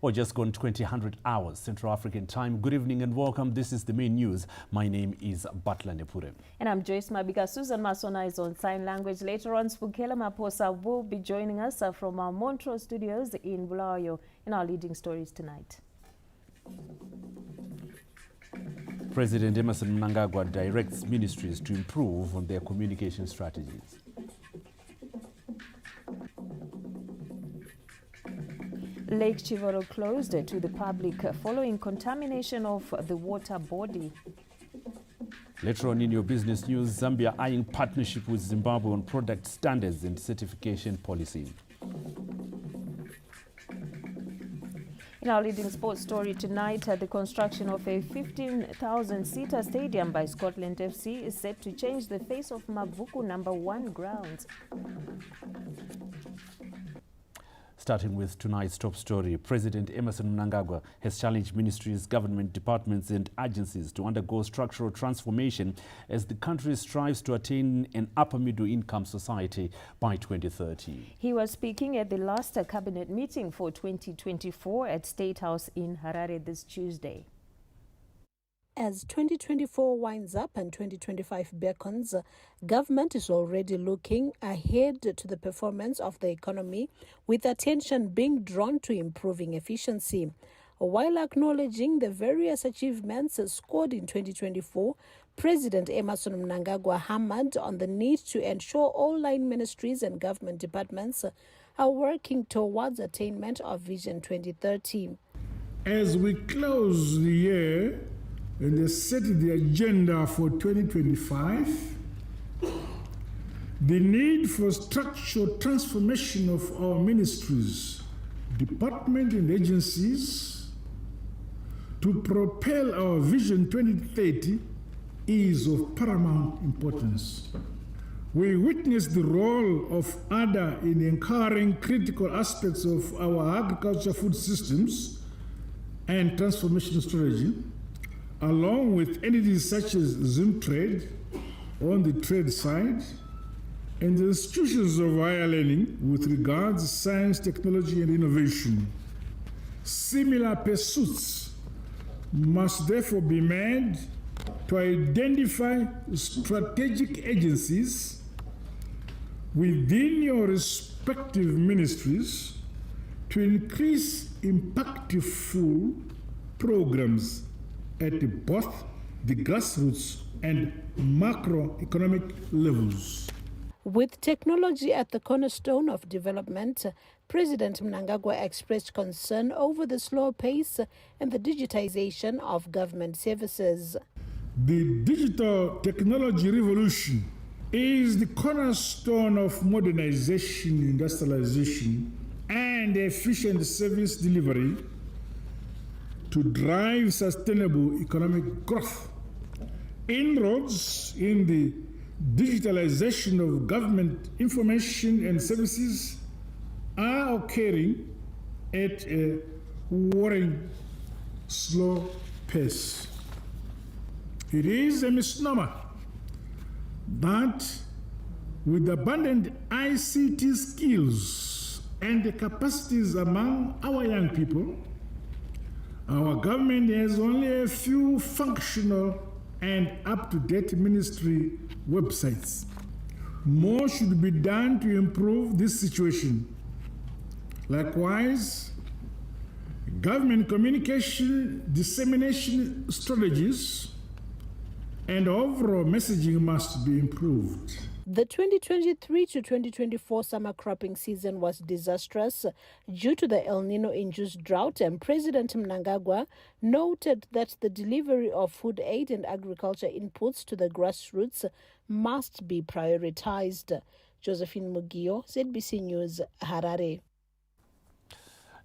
Or just gone 2000 hours Central African time. Good evening and welcome. This is the main news. My name is Butler Nepure. And I'm Joyce Mabika. Susan Masona is on sign language. Later on, Spukela Maposa will be joining us from our Montrose studios in Bulawayo in our leading stories tonight. President Emmerson Mnangagwa directs ministries to improve on their communication strategies. Lake Chivero closed to the public following contamination of the water body. Later on in your business news, Zambia eyeing partnership with Zimbabwe on product standards and certification policy. In our leading sports story tonight, the construction of a 15,000-seater stadium by Scotland FC is set to change the face of Mabvuku #1 grounds. Starting with tonight's top story, President Emmerson Mnangagwa has challenged ministries, government departments and agencies to undergo structural transformation as the country strives to attain an upper middle income society by 2030. He was speaking at the last cabinet meeting for 2024 at State House in Harare this Tuesday. As 2024 winds up and 2025 beckons, government is already looking ahead to the performance of the economy, with attention being drawn to improving efficiency. While acknowledging the various achievements scored in 2024, President Emmerson Mnangagwa hammered on the need to ensure all line ministries and government departments are working towards attainment of Vision 2030. As we close the year and set the agenda for 2025, the need for structural transformation of our ministries, departments and agencies to propel our Vision 2030 is of paramount importance. We witness the role of ADA in empowering critical aspects of our agriculture food systems and transformation strategy, along with entities such as Zimtrade on the trade side, and the institutions of higher learning with regards to science, technology, and innovation. Similar pursuits must therefore be made to identify strategic agencies within your respective ministries to increase impactful programs at both the grassroots and macroeconomic levels. With technology at the cornerstone of development, President Mnangagwa expressed concern over the slow pace and the digitization of government services. The digital technology revolution is the cornerstone of modernization, industrialization, and efficient service delivery to drive sustainable economic growth. Inroads in the digitalization of government information and services are occurring at a worrying slow pace. It is a misnomer that with abundant ICT skills and the capacities among our young people, our government has only a few functional and up-to-date ministry websites. More should be done to improve this situation. Likewise, government communication dissemination strategies and overall messaging must be improved. The 2023 to 2024 summer cropping season was disastrous due to the El Nino-induced drought, and President Mnangagwa noted that the delivery of food aid and agriculture inputs to the grassroots must be prioritized. Josephine Mugio, ZBC News, Harare.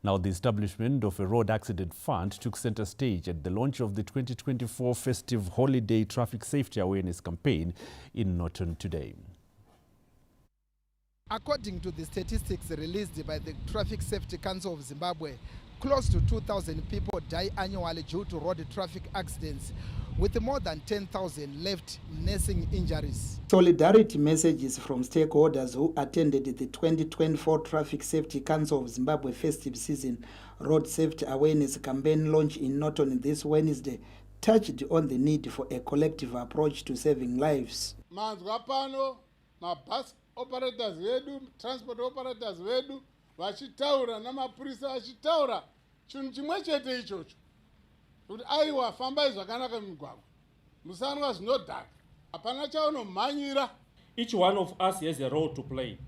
Now, the establishment of a road accident fund took center stage at the launch of the 2024 festive holiday traffic safety awareness campaign in Norton today. According to the statistics released by the Traffic Safety Council of Zimbabwe, close to 2,000 people die annually due to road traffic accidents, with more than 10,000 left nursing injuries. Solidarity messages from stakeholders who attended the 2024 Traffic Safety Council of Zimbabwe festive season road safety awareness campaign launch in Norton this Wednesday touched on the need for a collective approach to saving lives. Manzwa pano, mabus operators vedu, transport operators vedu, vachitaura namapurisa vachitaura chinhu chimwe chete ichocho. Kuti aiwa fambai zvakanaka mumugwagwa. Musanwa zvinodhaka. Hapana chaunomhanyira. Each one of us has a role to play,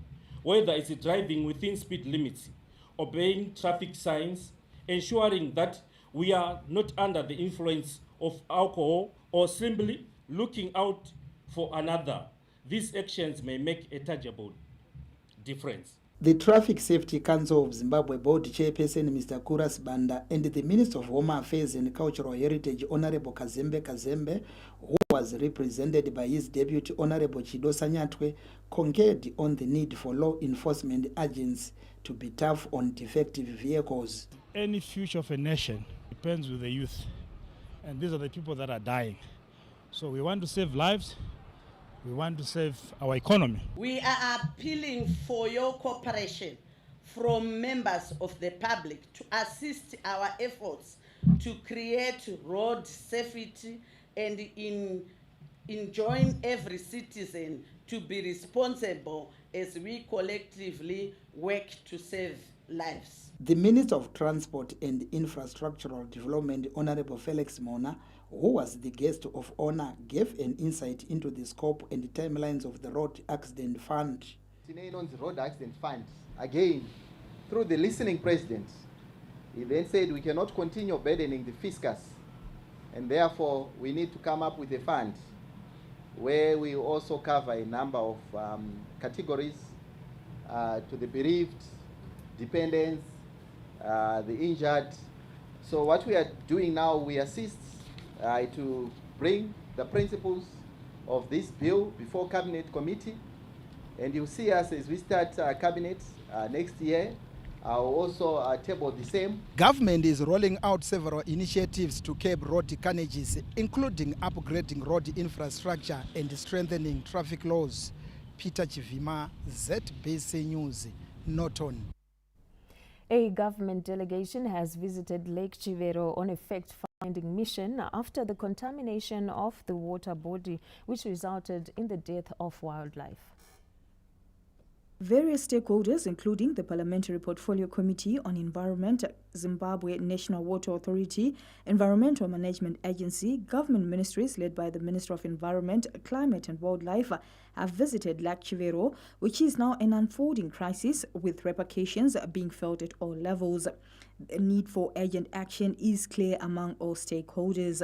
whether it's driving within speed limits, obeying traffic signs, ensuring that we are not under the influence of alcohol, or simply looking out for another. These actions may make a tangible difference. The Traffic Safety Council of Zimbabwe Board Chairperson Mr. Kuras Banda and the Minister of Home Affairs and Cultural Heritage Honorable Kazembe, who was represented by his deputy Honorable Chidosa Nyatwe, concurred on the need for law enforcement agents to be tough on defective vehicles. Any future of a nation depends with the youth, and these are the people that are dying. So we want to save lives. We want to save our economy. We are appealing for your cooperation from members of the public to assist our efforts to create road safety and enjoin every citizen to be responsible as we collectively work to save lives. The Minister of Transport and Infrastructural Development, Honorable Felix Mona, who was the guest of honor, gave an insight into the scope and the timelines of the Road Accident Fund. The Road Accident Fund, again, through the listening president, he then said we cannot continue burdening the fiscus, and therefore we need to come up with a fund where we also cover a number of categories to the bereaved, dependents, the injured. So what we are doing now, we assist to bring the principles of this bill before Cabinet Committee, and you'll see us as we start Cabinet next year. I'll also table the same. Government is rolling out several initiatives to curb road carnages, including upgrading road infrastructure and strengthening traffic laws. Peter Chivima, ZBC News, Norton. A government delegation has visited Lake Chivero on a fact-finding mission after the contamination of the water body, which resulted in the death of wildlife. Various stakeholders, including the Parliamentary Portfolio Committee on Environment, Zimbabwe National Water Authority, Environmental Management Agency, government ministries led by the Minister of Environment, Climate and Wildlife, have visited Lake Chivero, which is now an unfolding crisis with repercussions being felt at all levels. The need for urgent action is clear among all stakeholders.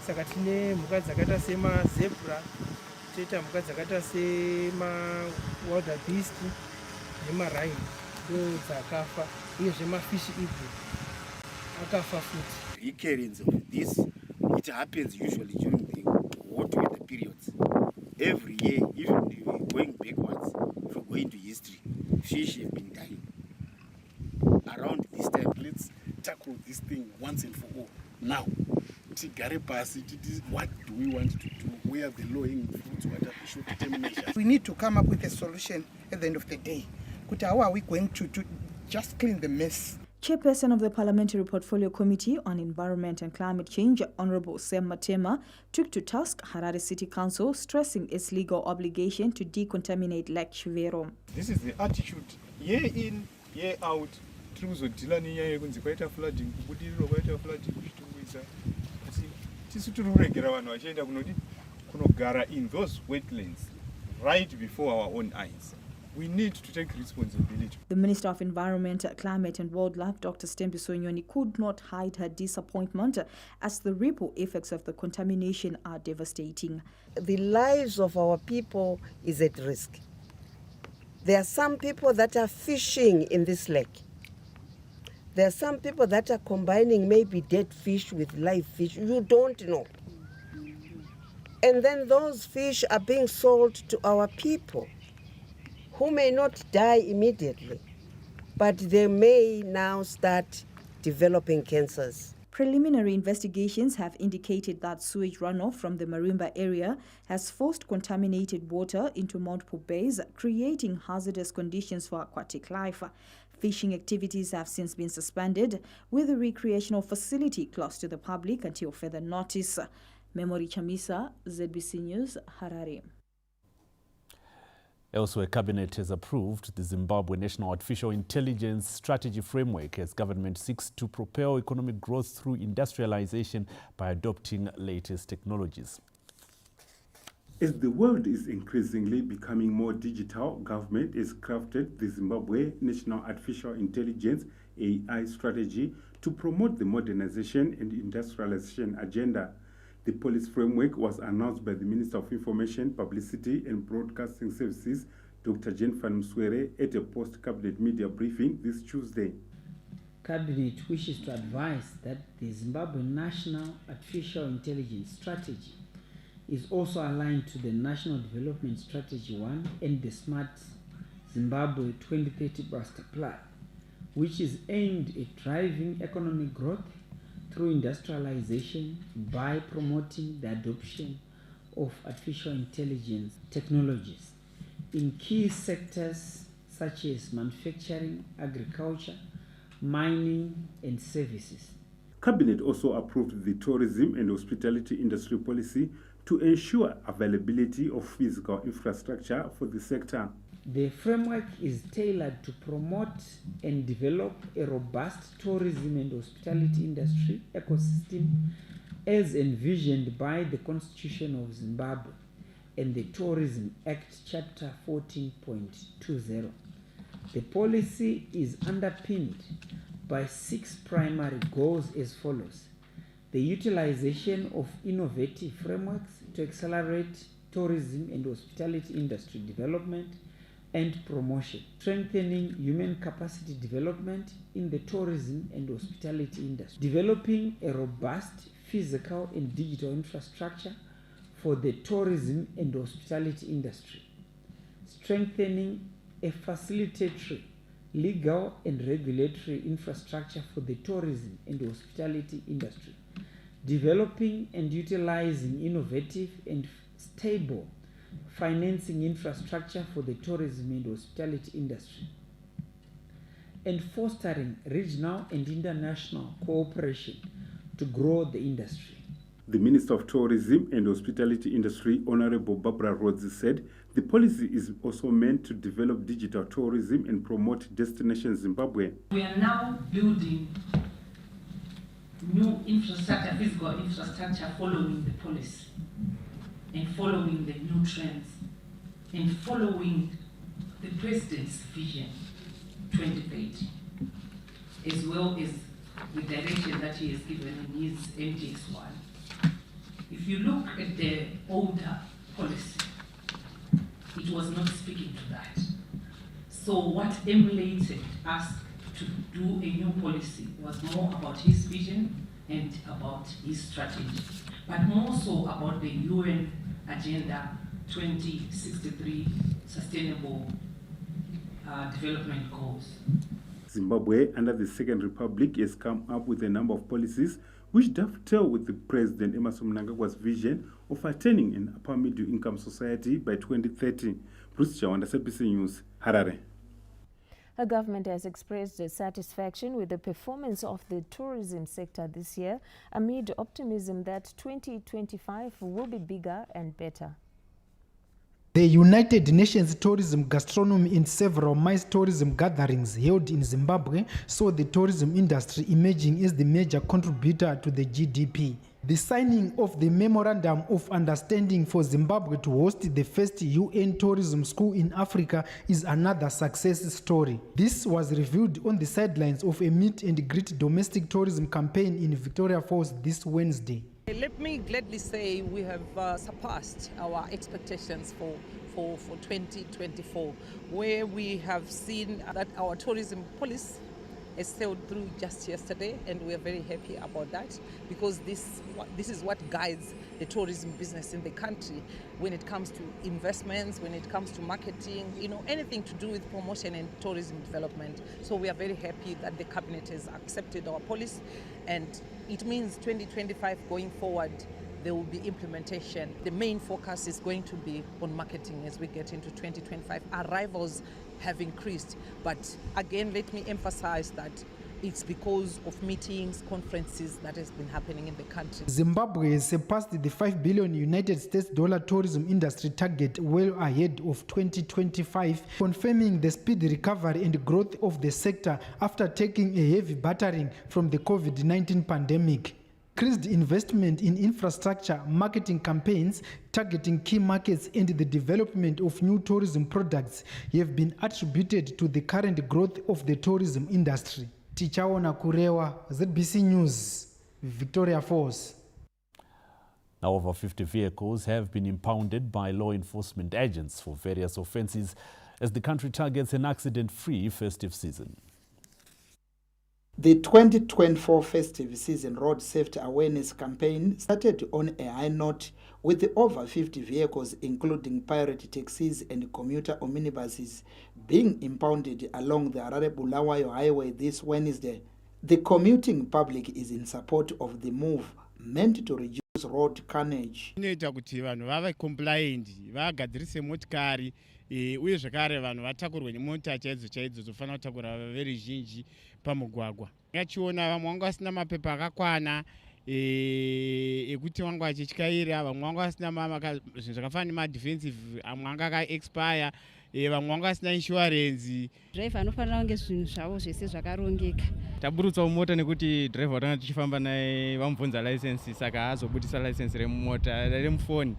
Saka tine mhuka dzakaita sema zebra, toita mhuka dzakaita sema wildebeest nemarhino ndo dzakafa, uyezve mafishi eagle akafa futi. Recurrence of this, it happens usually during the hot weather periods. Every year, even going backwards, if we go into history, fish have been dying. Around this time, let's tackle this thing once and for all. Now, what do we want to do? Where are the low-hanging fruits? What are the short determinations? We need to come up with a solution at the end of the day. How are we going to just clean the mess? Chairperson of the Parliamentary Portfolio Committee on Environment and Climate Change, Honorable Sam Matema, took to task Harare City Council, stressing its legal obligation to decontaminate Lake Chivero. This is the attitude, year in, year out. In those wetlands right before our own eyes. We need to take responsibility. The Minister of Environment, Climate and Wildlife, Dr. Stembiso Nyoni, could not hide her disappointment as the ripple effects of the contamination are devastating. The lives of our people is at risk. There are some people that are fishing in this lake. There are some people that are combining maybe dead fish with live fish. You don't know. And then those fish are being sold to our people who may not die immediately. but they may now start developing cancers. Preliminary investigations have indicated that sewage runoff from the Marimba area has forced contaminated water into multiple bays, creating hazardous conditions for aquatic life. Fishing activities have since been suspended, with the recreational facility closed to the public until further notice. Memory Chamisa, ZBC News, Harare. Elsewhere, Cabinet has approved the Zimbabwe National Artificial Intelligence Strategy Framework as government seeks to propel economic growth through industrialization by adopting latest technologies. As the world is increasingly becoming more digital, government has crafted the Zimbabwe National Artificial Intelligence AI strategy to promote the modernization and industrialization agenda. The policy framework was announced by the Minister of Information, Publicity and Broadcasting Services, Dr. Jennifer Mswere, at a post-cabinet media briefing this Tuesday. Cabinet wishes to advise that the Zimbabwe National Artificial Intelligence Strategy is also aligned to the National Development Strategy 1 and the Smart Zimbabwe 2030 Master Plan, which is aimed at driving economic growth through industrialization by promoting the adoption of artificial intelligence technologies in key sectors such as manufacturing, agriculture, mining, and services. Cabinet also approved the tourism and hospitality industry policy to ensure availability of physical infrastructure for the sector. The framework is tailored to promote and develop a robust tourism and hospitality industry ecosystem as envisioned by the Constitution of Zimbabwe and the Tourism Act Chapter 14.20. The policy is underpinned by 6 primary goals as follows: the utilization of innovative frameworks to accelerate tourism and hospitality industry development and promotion, strengthening human capacity development in the tourism and hospitality industry, developing a robust physical and digital infrastructure for the tourism and hospitality industry, strengthening a facilitatory, legal and regulatory infrastructure for the tourism and hospitality industry, developing and utilizing innovative and stable financing infrastructure for the tourism and hospitality industry, and fostering regional and international cooperation to grow the industry. The Minister of Tourism and Hospitality Industry, Honorable Barbara Rhodes, said the policy is also meant to develop digital tourism and promote Destination Zimbabwe. We are now building new infrastructure, physical infrastructure, following the policy and following the new trends and following the President's Vision 2030, as well as the direction that he has given in his MTX1. If you look at the older policy, it was not speaking to that. So what emulated us to do a new policy was more about his vision and about his strategy, but more so about the UN Agenda 2063 Sustainable Development Goals. Zimbabwe, under the Second Republic, has come up with a number of policies which dovetail with the President Emmerson Mnangagwa's vision of attaining an upper middle income society by 2030. Bruce Chawanda, ZBC News, Harare. The government has expressed satisfaction with the performance of the tourism sector this year, amid optimism that 2025 will be bigger and better. The United Nations Tourism, Gastronomy and several MICE tourism gatherings held in Zimbabwe saw the tourism industry emerging as the major contributor to the GDP. The signing of the Memorandum of Understanding for Zimbabwe to host the first UN Tourism School in Africa is another success story. This was revealed on the sidelines of a meet and greet domestic tourism campaign in Victoria Falls this Wednesday. Let me gladly say we have surpassed our expectations for 2024, where we have seen that our tourism policy has sailed through just yesterday, and we are very happy about that, because this is what guides the tourism business in the country when it comes to investments, when it comes to marketing, anything to do with promotion and tourism development. So we are very happy that the cabinet has accepted our policy, and it means 2025 going forward, there will be implementation. The main focus is going to be on marketing as we get into 2025. Arrivals have increased, but again, let me emphasize that it's because of meetings, conferences that has been happening in the country. Zimbabwe has surpassed the $5 billion United States tourism industry target well ahead of 2025, confirming the speedy recovery and growth of the sector after taking a heavy battering from the COVID-19 pandemic. Increased investment in infrastructure, marketing campaigns targeting key markets, and the development of new tourism products have been attributed to the current growth of the tourism industry. Tichaona Kurewa, ZBC News, Victoria Falls. Now, over 50 vehicles have been impounded by law enforcement agents for various offences as the country targets an accident-free festive season. The 2024 festive season road safety awareness campaign started on a high note with over 50 vehicles, including pirate taxis and commuter omnibuses, being impounded along the Harare-Bulawayo highway this Wednesday. The commuting public is in support of the move meant to reduce road carnage. Inoita kuti vanhu vave compliant, vagadzirise motikari, uye zvakare vanhu vatakurwe nemota chaidzo dzofana kutakura veruzhinji pamugwagwa. Yachiona vamwe vanga vasina mapepa akakwana ekuti vanga vachityaira, vamwe vanga vasina zvakafanana nemadefensive, amwe anga aka-expire, vamwe vanga vasina insurance. Driver anofanira kunge zvinhu zvavo zvese zvakarongeka. Taburutsa mota nekuti driver watanga tichifamba naye vamubvunza license, saka azobudisa license remota remufoni,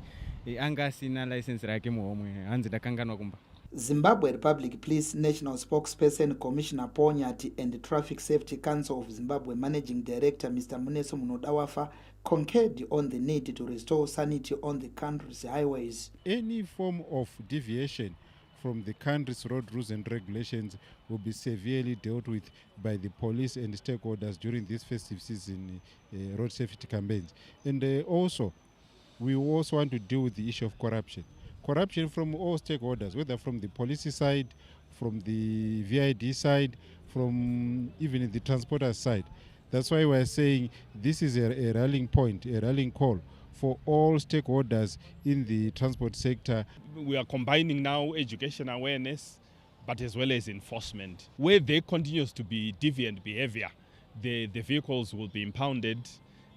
anga asina license rake muhomwe, hanzi ndakanganwa kumba. Zimbabwe Republic Police National Spokesperson Commissioner Ponyati and the Traffic Safety Council of Zimbabwe Managing Director Mr. Muneso Munodawafa concurred on the need to restore sanity on the country's highways. Any form of deviation from the country's road rules and regulations will be severely dealt with by the police and stakeholders during this festive season road safety campaigns. And also, we also want to deal with the issue of corruption. Corruption from all stakeholders, whether from the policy side, from the VID side, from even the transporter side. That's why we're saying this is a rallying point, a rallying call for all stakeholders in the transport sector. We are combining now education awareness, but as well as enforcement. Where there continues to be deviant behavior, the vehicles will be impounded,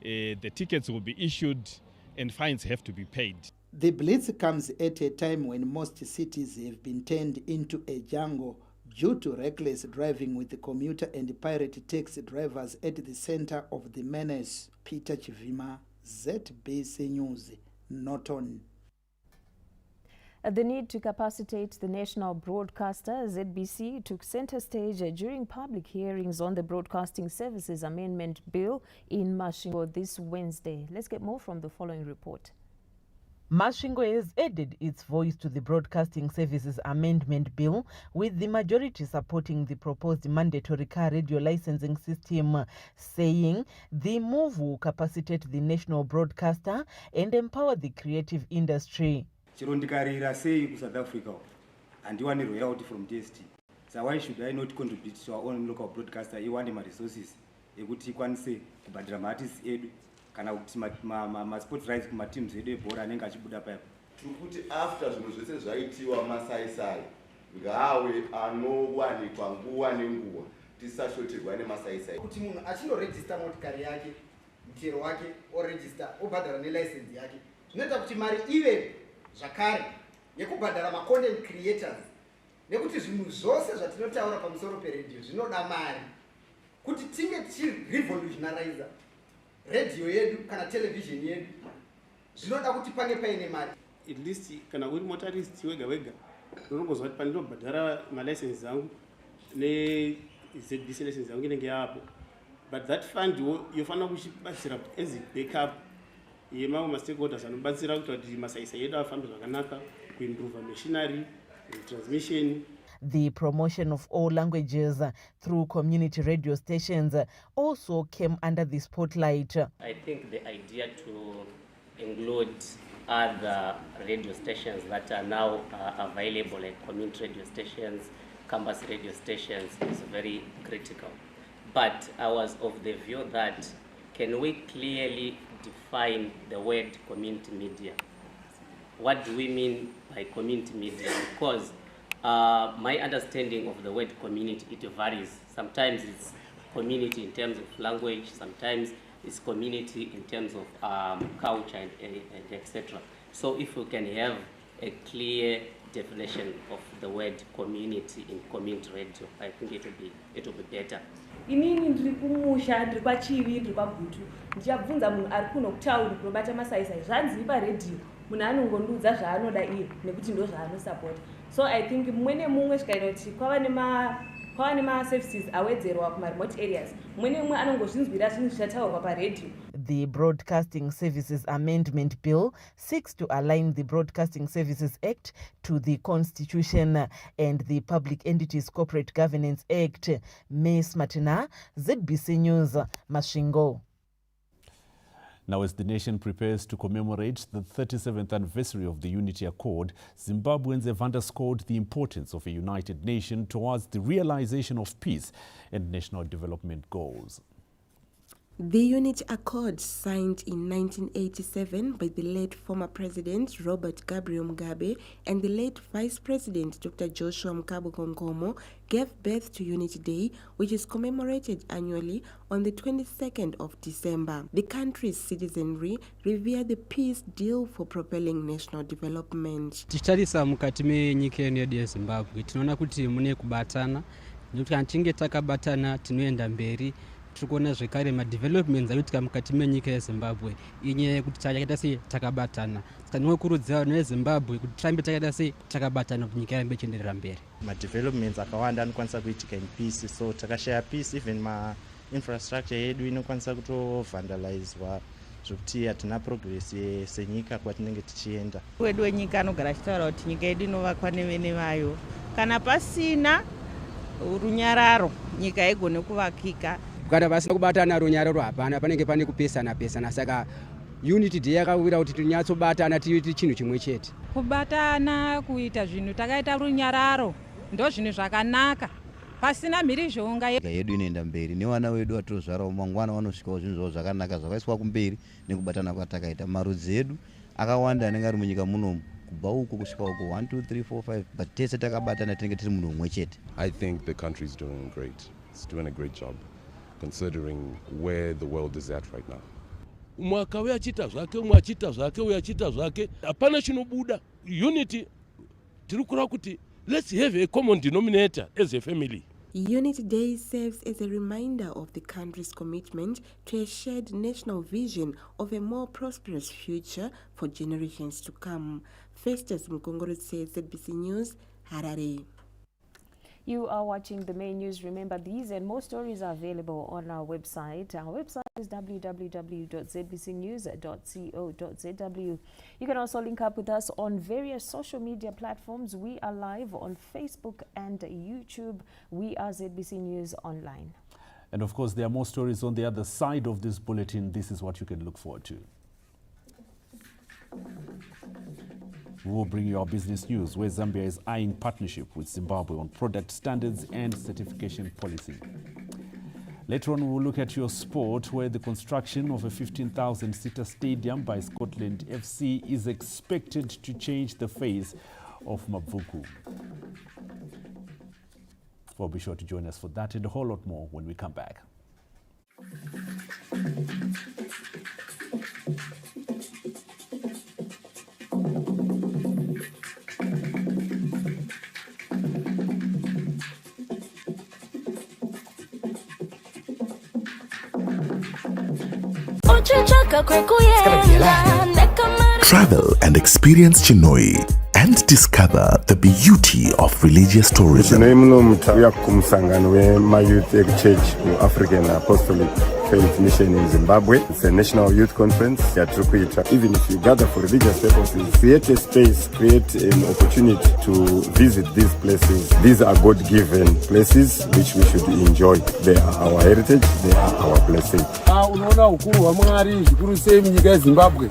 the tickets will be issued, and fines have to be paid. The blitz comes at a time when most cities have been turned into a jungle due to reckless driving, with the commuter and pirate taxi drivers at the center of the menace. Peter Chivima, ZBC News, Norton. The need to capacitate the national broadcaster, ZBC, took center stage during public hearings on the Broadcasting Services Amendment Bill in Masvingo this Wednesday. Let's get more from the following report. Masvingo has added its voice to the Broadcasting Services Amendment Bill, with the majority supporting the proposed mandatory car radio licensing system, saying the move will capacitate the national broadcaster and empower the creative industry. Chirondikarira sei ku South Africa and you want royalty from DST. So why should I not contribute to our own local broadcaster? You want my resources. Ekuti ikwanise kubhadhira maartists edu kana kuti ma sports rights kuma teams edu ebhora anenge achibuda paipo. Kuti after zvinhu zvese zvaitiwa masaisai ngawe anowanikwa nguwa nenguwa tisashoterwa nemasaisai. Kuti munhu achinoregister motikari yake, mutero wake oregister obhadhara nelicense yake, zvinoita kuti mari ive zvakare yekubhadhara ma-content creators, nekuti zvinhu zvose zvatinotaura pamusoro peredio zvinoda mari kuti tinge tichirevolutionize radio yedu kana television yedu, zvinoda kuti pange paine mari. At least kana uri motarist wega wega unongozwa kuti pandinobhadhara malicense zangu ne-ZBC license yangu inenge yapo, but that fund yofanira kuchibatsira as backup yemamwe ma-stakeholders anobatsira kuti masaisa edu afambe zvakanaka, kuimprove machinery, transmission. The promotion of all languages through community radio stations also came under the spotlight. I think the idea to include other radio stations that are now available, like community radio stations, campus radio stations, is very critical. But I was of the view that can we clearly define the word community media? What do we mean by community media? Because my understanding of the word community, it varies. Sometimes it's community in terms of language, sometimes it's community in terms of culture and etc. So if we can have a clear definition of the word community in community radio, I think it will be better. Inini ndiri kumusha, ndiri kwaChivi, ndiri kwaBhutu. Ndichabvunza munhu ari kuno kutauri kunobata masaisai. Zvanzi paredhiyo, munhu anongondiudza zvaanoda iye nekuti ndo zvaanosapota. So I think mumwe nemumwe zvikaita kuti kwava nema-services awedzerwa kuma-remote areas. Mumwe nemumwe anongozvinzwira zvinhu zvichataurwa paredhiyo. The Broadcasting Services Amendment Bill seeks to align the Broadcasting Services Act to the Constitution and the Public Entities Corporate Governance Act. Ms. Martina, ZBC News, Masvingo. Now, as the nation prepares to commemorate the 37th anniversary of the Unity Accord, Zimbabweans have underscored the importance of a united nation towards the realization of peace and national development goals. The Unity Accord, signed in 1987 by the late former President Robert Gabriel Mugabe and the late Vice President Dr. Joshua Mkabu-Konkomo, gave birth to Unity Day, which is commemorated annually on the 22nd of December. The country's citizenry revere the peace deal for propelling national development. Tichitarisa mukati menyika yedu yeZimbabwe, tinoona kuti mune kubatana, nekuti kana tinge takabatana tinoenda mberi. Tikuona zvekare madevelopments arikuitika mukati menyika yeZimbabwe inyaya yekuti takaita sei takabatana. Saka ndinokurudzira vanhu veZimbabwe kuti tirambe takaita sei takabatana kuti nyika irambe ichienderera mberi. Madevelopments akawanda anokwanisa kuitika in peace, so takashaya peace even infrastructure yedu inokwanisa kutovandalizwa zvokuti hatina progress senyika kwatinenge tichienda. Wedu wenyika anogara achitaura kuti nyika yedu inovakwa nevene vayo. Kana pasina runyararo nyika haigone kuvakika. Kana pasina kubatana runyararo hapana, panenge pane kupesana. Saka Unity Day yakawira kuti tinyatsobatana tiite chinhu chimwe chete. Kubatana kuita zvinhu takaita runyararo ndo zvinhu zvakanaka. Pasina mhirizhonga yedu inoenda mberi nevana vedu vatirozvarawo mangwana vanosvikawo zvinhu zvavo zvakanaka zvakaiswa kumberi nekubatana kwatakaita. Marudzi edu akawanda anenge ari munyika munomu kubva uku kusvika uku 1 2 3 4 5 but tese takabatana tinenge tiri munhu umwe chete. I think the country is doing great. It's doing a great job considering where the world is at right now. Mwaka we achita zvake, umwe achita zvake, uye achita zvake, hapana chinobuda. Unity tirikura kuti let's have a common denominator as a family. Unity Day serves as a reminder of the country's commitment to a shared national vision of a more prosperous future for generations to come. Festus Mukongoro says ZBC News, Harare. You are watching the main news. Remember, these and more stories are available on our website. Our website is www.zbcnews.co.zw. You can also link up with us on various social media platforms. We are live on Facebook and YouTube. We are ZBC News Online. And of course, there are more stories on the other side of this bulletin. This is what you can look forward to. We will bring you our business news, where Zambia is eyeing partnership with Zimbabwe on product standards and certification policy. Later on, we will look at your sport, where the construction of a 15,000-seater stadium by Scotland FC is expected to change the face of Mabvuku. Well, be sure to join us for that and a whole lot more when we come back. Travel and experience Chinoi and discover the beauty of religious tourism. Youth Exchange African Apostolic faith mission in Zimbabwe. It's a national youth conference. Even if you gather for religious purposes, create a space, create an opportunity to visit these places. These are God-given places which we should enjoy. They are our heritage, they are our blessing. Unaona ukuru wa Mwari, ukuru sehemu nyika ya Zimbabwe.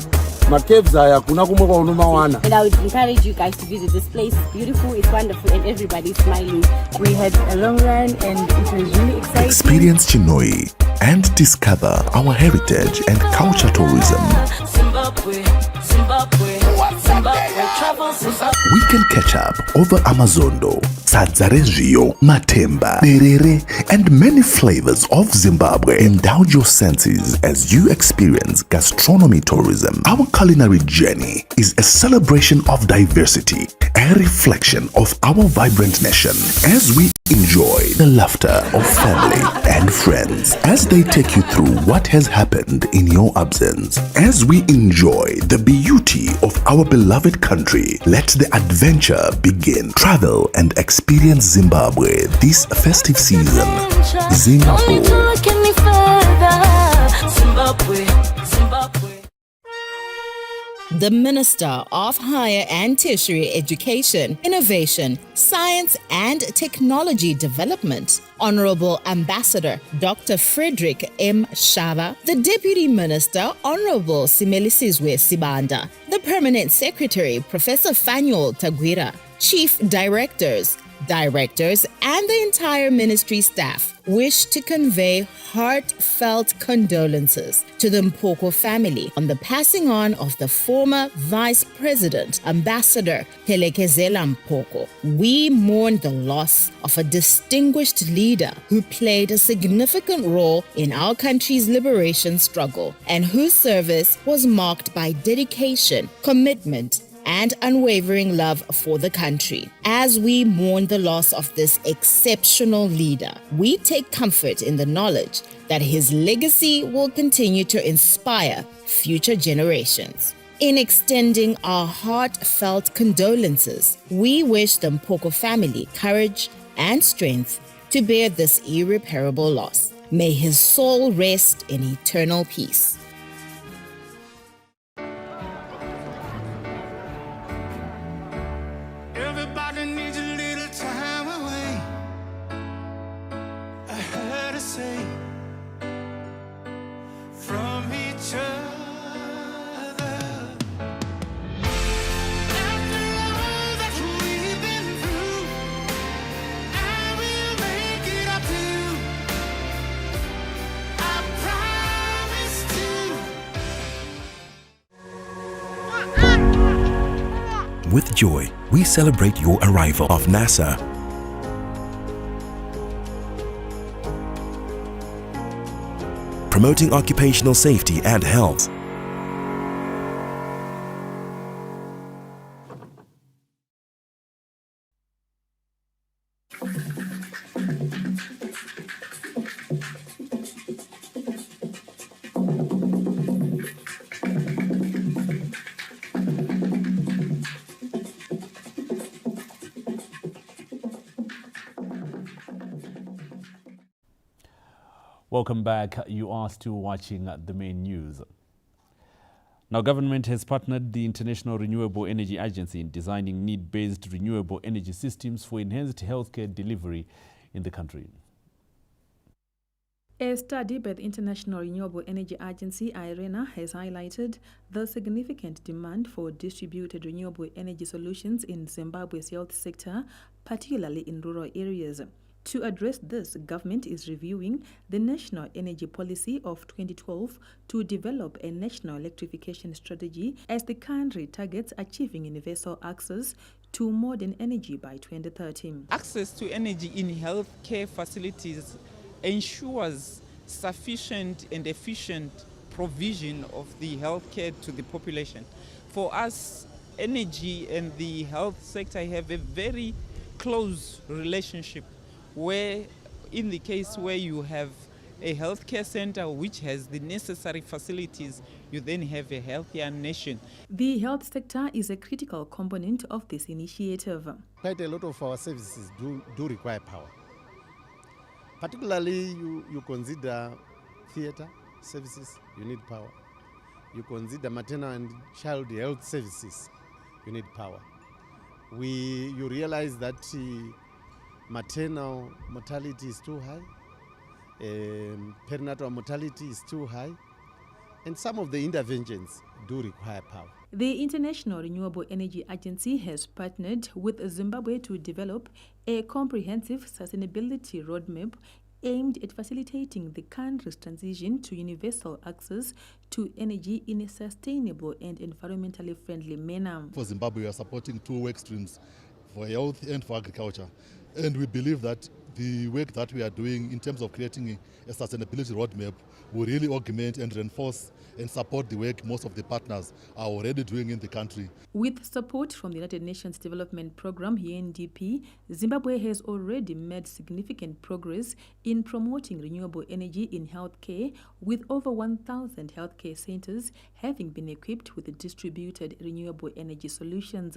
Macaves haya kuna kumwe kwa unumawana. And I would encourage you guys to visit this place. It's beautiful, it's wonderful, and everybody's smiling. We had a long run and it was really exciting. Experience Chinoi and discover our heritage and culture tourism. Zimbabwe, Zimbabwe, Zimbabwe, travel Zimbabwe. We can catch up over Amazondo, Tsadzarenjio, Matemba, Berere, and many flavors of Zimbabwe. Indulge your senses as you experience gastronomy tourism. Our culinary journey is a celebration of diversity, a reflection of our vibrant nation as we enjoy the laughter of family and friends as they take you through what has happened in your absence. As we enjoy the beauty of our beloved country, let the adventure begin. Travel and experience Zimbabwe this festive season. Zimbabwe. The Minister of Higher and Tertiary Education, Innovation, Science and Technology Development, Honorable Ambassador Dr. Frederick M. Shava, the Deputy Minister, Honorable Simelisizwe Sibanda, the Permanent Secretary, Professor Fanuel Tagwira, Chief Directors, and the entire ministry staff wish to convey heartfelt condolences to the Mpoko family on the passing on of the former Vice President, Ambassador Telekezela Mpoko. We mourn the loss of a distinguished leader who played a significant role in our country's liberation struggle and whose service was marked by dedication, commitment, and unwavering love for the country. As we mourn the loss of this exceptional leader, we take comfort in the knowledge that his legacy will continue to inspire future generations. In extending our heartfelt condolences, we wish the Mpoko family courage and strength to bear this irreparable loss. May his soul rest in eternal peace. Everybody needs a little time away. I heard her say from each other. After all that we've been through, I will make it up to you. I promise to. With joy, we celebrate your arrival of NASA. Promoting occupational safety and health. Welcome back. You are still watching the main news. Now, government has partnered the International Renewable Energy Agency in designing need-based renewable energy systems for enhanced healthcare delivery in the country. A study by the International Renewable Energy Agency, IRENA, has highlighted the significant demand for distributed renewable energy solutions in Zimbabwe's health sector, particularly in rural areas. To address this, government is reviewing the National Energy Policy of 2012 to develop a national electrification strategy as the country targets achieving universal access to modern energy by 2030. Access to energy in healthcare facilities ensures sufficient and efficient provision of the healthcare to the population. For us, energy and the health sector have a very close relationship, where in the case where you have a healthcare center which has the necessary facilities, you then have a healthier nation. The health sector is a critical component of this initiative. Quite a lot of our services do require power. Particularly you consider theatre services, you need power. You consider maternal and child health services, you need power. You realize that maternal mortality is too high, perinatal mortality is too high, and some of the interventions do require power. The International Renewable Energy Agency has partnered with Zimbabwe to develop a comprehensive sustainability roadmap aimed at facilitating the country's transition to universal access to energy in a sustainable and environmentally friendly manner. For Zimbabwe, we are supporting two work streams, for health and for agriculture. And we believe that the work that we are doing in terms of creating a sustainability roadmap will really augment and reinforce and support the work most of the partners are already doing in the country. With support from the United Nations Development Programme, UNDP, Zimbabwe has already made significant progress in promoting renewable energy in healthcare, with over 1,000 healthcare centers having been equipped with distributed renewable energy solutions.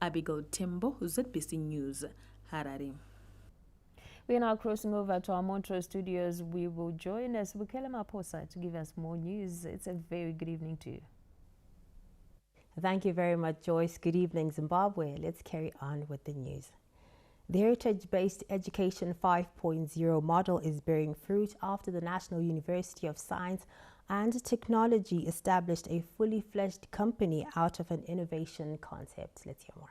Abigail Tembo, ZBC News, Harare. We are now crossing over to our Montreux studios. We will join us Bukele Maposa to give us more news. It's a very good evening to you. Thank you very much, Joyce. Good evening, Zimbabwe. Let's carry on with the news. The heritage-based Education 5.0 model is bearing fruit after the National University of Science and Technology established a fully fledged company out of an innovation concept. Let's hear more.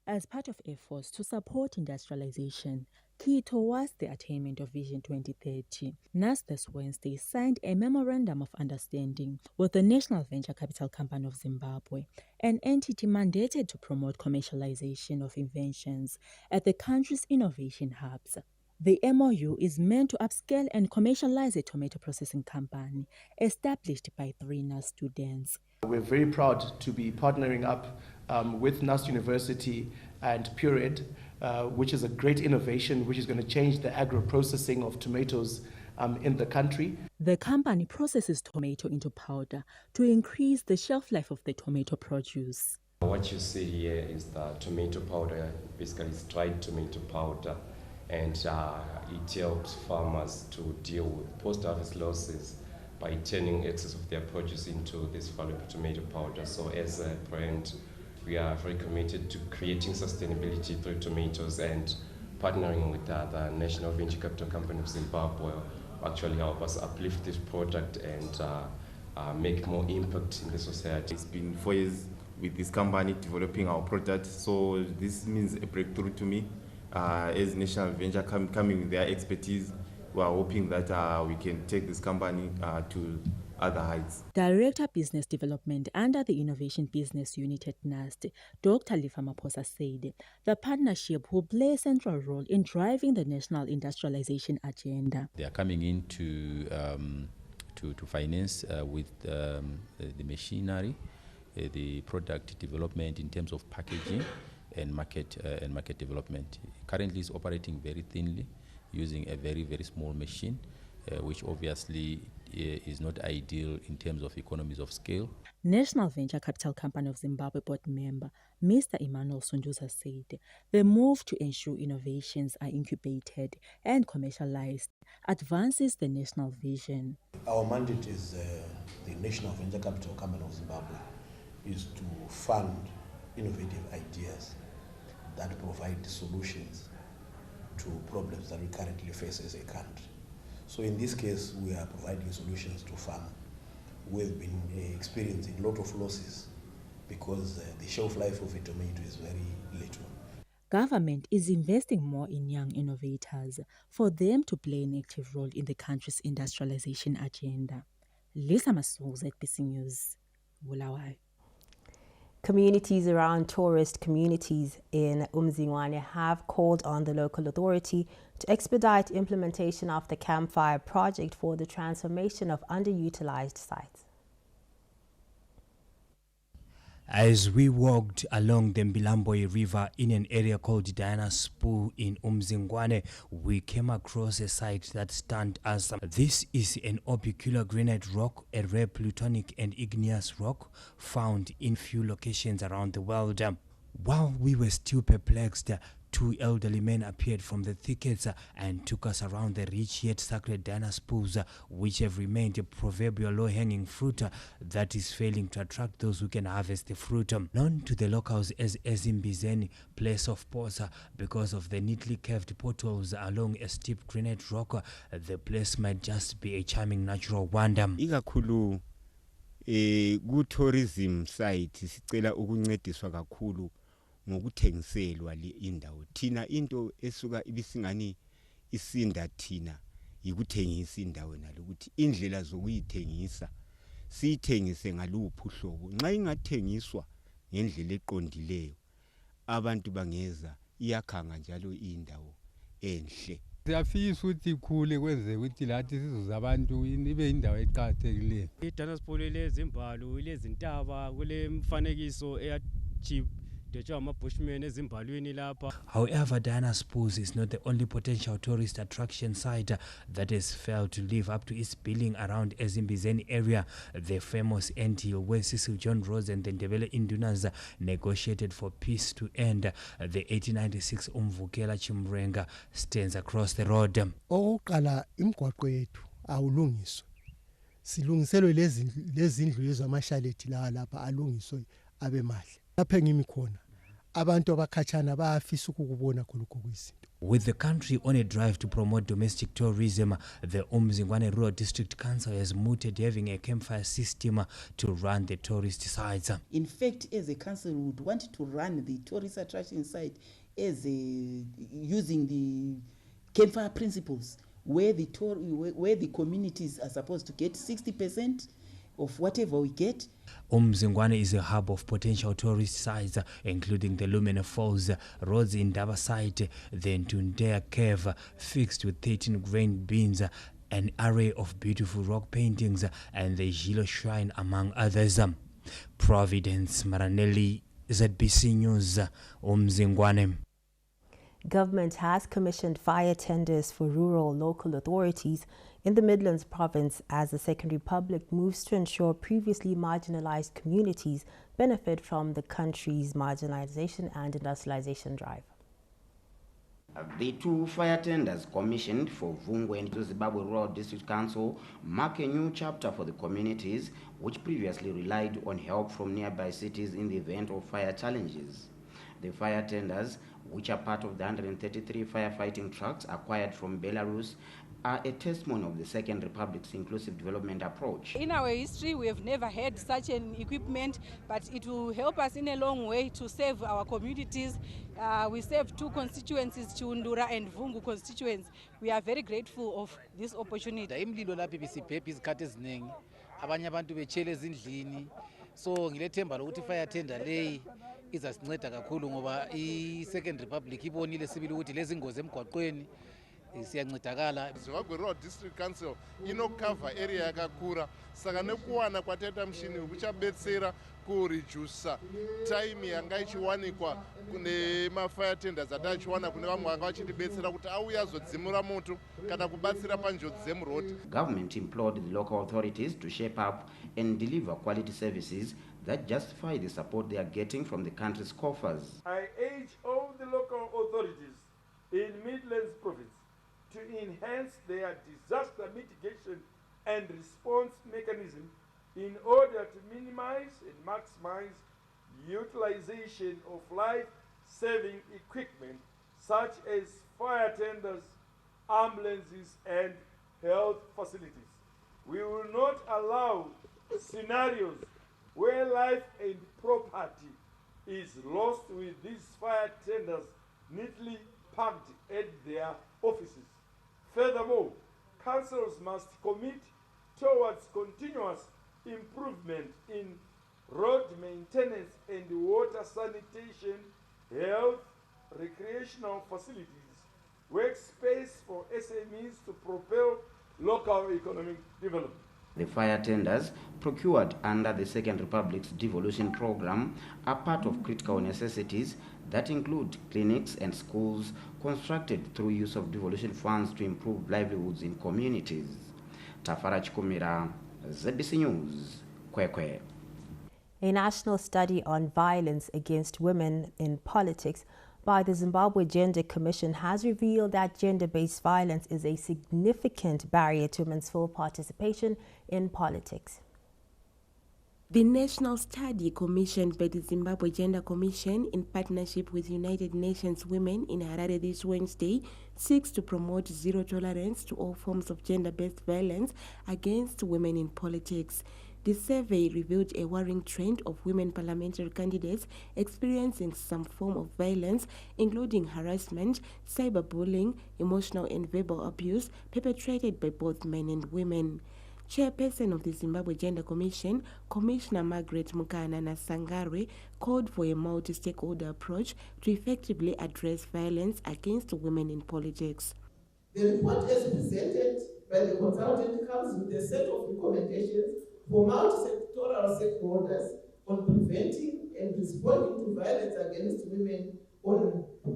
As part of efforts to support industrialization, key towards the attainment of Vision 2030, NUST this Wednesday signed a Memorandum of Understanding with the National Venture Capital Company of Zimbabwe, an entity mandated to promote commercialization of inventions at the country's innovation hubs. The MOU is meant to upscale and commercialize a tomato processing company established by 3 NUST students. We're very proud to be partnering up with NUST University and Pureed, which is a great innovation which is going to change the agro-processing of tomatoes in the country. The company processes tomato into powder to increase the shelf life of the tomato produce. What you see here is the tomato powder. Basically, it's dried tomato powder, and it helps farmers to deal with post-harvest losses by turning excess of their produce into this valuable tomato powder. So as a brand, we are very committed to creating sustainability through tomatoes, and partnering with the National Venture Capital Company of Zimbabwe actually help us uplift this product and make more impact in the society. It's been 4 years with this company developing our product, so this means a breakthrough to me. As National Venture coming with their expertise, we are hoping that we can take this company to other heights. Director Business Development under the Innovation Business Unit at NUST, Dr. Livestock Maposa said the partnership will play a central role in driving the national industrialization agenda. They are coming in to finance with the machinery, the product development in terms of packaging and market development. Currently, it's operating very thinly, using a very, very small machine, which obviously is not ideal in terms of economies of scale. National Venture Capital Company of Zimbabwe board member Mr. Emmanuel Sunduza said the move to ensure innovations are incubated and commercialized advances the national vision. Our mandate is the National Venture Capital Company of Zimbabwe is to fund innovative ideas that provide solutions to problems that we currently face as a country. So in this case, we are providing solutions to farmers. We've been experiencing a lot of losses because the shelf life of a tomato is very little. Government is investing more in young innovators for them to play an active role in the country's industrialization agenda. Lisa Masuku, ZBC News, Bulawayo. Communities around tourist communities in Umzingwane have called on the local authority to expedite implementation of the campfire project for the transformation of underutilized sites. As we walked along the Mbilambwe River in an area called Diana Spoo in Umzingwane, we came across a site that stunned us. This is an orbicular granite rock, a rare plutonic and igneous rock found in few locations around the world. While we were still perplexed, 2 elderly men appeared from the thickets and took us around the rich yet sacred Diana's pools, which have remained a proverbial low-hanging fruit that is failing to attract those who can harvest the fruit. Known to the locals as Umzingwane, place of pause, because of the neatly curved potholes along a steep granite rock, the place might just be a charming natural wonder. Ikakhulu ku tourism site sicela ukuncediswa kakhulu ngokuthengiselwa le indawo. Thina into esuka ibisingani isinda thina yikuthengisa indawo nalo ukuthi indlela zokuyithengisa siyithengise ngaluphi uhlobo. Nxa ingathengiswa ngendlela eqondileyo abantu bangeza iyakhanga njalo indawo enhle. Siyafisa ukuthi ikhule kwenze ukuthi lathi sizuza abantu ibe indawo eqhakathekileyo. Idana sipholele izimbalo lezintaba kule mfanekiso eyachip However, Diana's Pools is not the only potential tourist attraction site that has failed to live up to its billing around Umzingwane area. The famous Anthill, where Cecil John Rhodes and the Ndebele Indunas negotiated for peace to end, the 1896 Umvukela Chimrenga stands across the road. Oqala imigwaqo yethu awulungiswe. Silungiselwe lezi ndlu ezamashalethi la lapha alungiswe abe mahle. Lapha ngimi khona. With the country on a drive to promote domestic tourism, the Umzingwane Rural District Council has mooted having a campfire system to run the tourist sites. In fact, as a council, we would want to run the tourist attraction site as using the campfire principles, where the communities are supposed to get 60% of whatever we get. Umzingwane is a hub of potential tourist sites, including the Lumene Falls, roads in Dava site, the Ntundea Cave, fixed with 13 grain bins, an array of beautiful rock paintings, and the Jilo Shrine, among others. Providence Maranelli, ZBC News, Umzingwane. Government has commissioned fire tenders for rural local authorities in the Midlands province as the Second Republic moves to ensure previously marginalized communities benefit from the country's marginalization and industrialization drive. The two fire tenders commissioned for Vungwe and Zimbabwe Rural District Council mark a new chapter for the communities which previously relied on help from nearby cities in the event of fire challenges. The fire tenders, which are part of the 133 firefighting trucks acquired from Belarus, are a testimony of the Second Republic's inclusive development approach. In our history, we have never had such an equipment, but it will help us in a long way to save our communities. We save two constituencies, Chiundura and Vungu constituents. We are very grateful of this opportunity. So ngilethemba lokuthi fire tender leyi izasinceda kakhulu ngoba i-Second Republic ibonile sibili ukuthi lezi ngozi emgwaqweni siyancedakala. Zimbabwe Rural District Council inokava area yakakura saka nekuwana kwataita mshini kuchabetsera kureduce time yanga ichiwanikwa kune mafire tenders atachiwana kune vamwe vanga vachitibetsera kuti auya azodzimura moto kana kubatsira panjodzi dzemuroad. Government implored the local authorities to shape up and deliver quality services that justify the support they are getting from the country's coffers. I urge all the local authorities in Midlands Province to enhance their disaster mitigation and response mechanism in order to minimize and maximize utilization of life-saving equipment such as fire tenders, ambulances, and health facilities. We will not allow scenarios where life and property is lost with these fire tenders neatly packed at their offices. Furthermore, councils must commit towards continuous improvement in road maintenance and water sanitation, health, recreational facilities, workspace for SMEs to propel local economic development. The fire tenders procured under the Second Republic's devolution program are part of critical necessities that include clinics and schools constructed through use of devolution funds to improve livelihoods in communities. Tafara Chikumira, ZBC News, Kwekwe. A national study on violence against women in politics by the Zimbabwe Gender Commission has revealed that gender-based violence is a significant barrier to women's full participation in politics. The national study commissioned by the Zimbabwe Gender Commission in partnership with United Nations Women in Harare this Wednesday seeks to promote zero tolerance to all forms of gender-based violence against women in politics. The survey revealed a worrying trend of women parliamentary candidates experiencing some form of violence, including harassment, cyberbullying, emotional and verbal abuse perpetrated by both men and women. Chairperson of the Zimbabwe Gender Commission, Commissioner Margaret Mukanana Sangare, called for a multi-stakeholder approach to effectively address violence against women in politics. The report as presented by the consultant comes with a set of recommendations for multi-sectoral stakeholders on preventing and responding to violence against women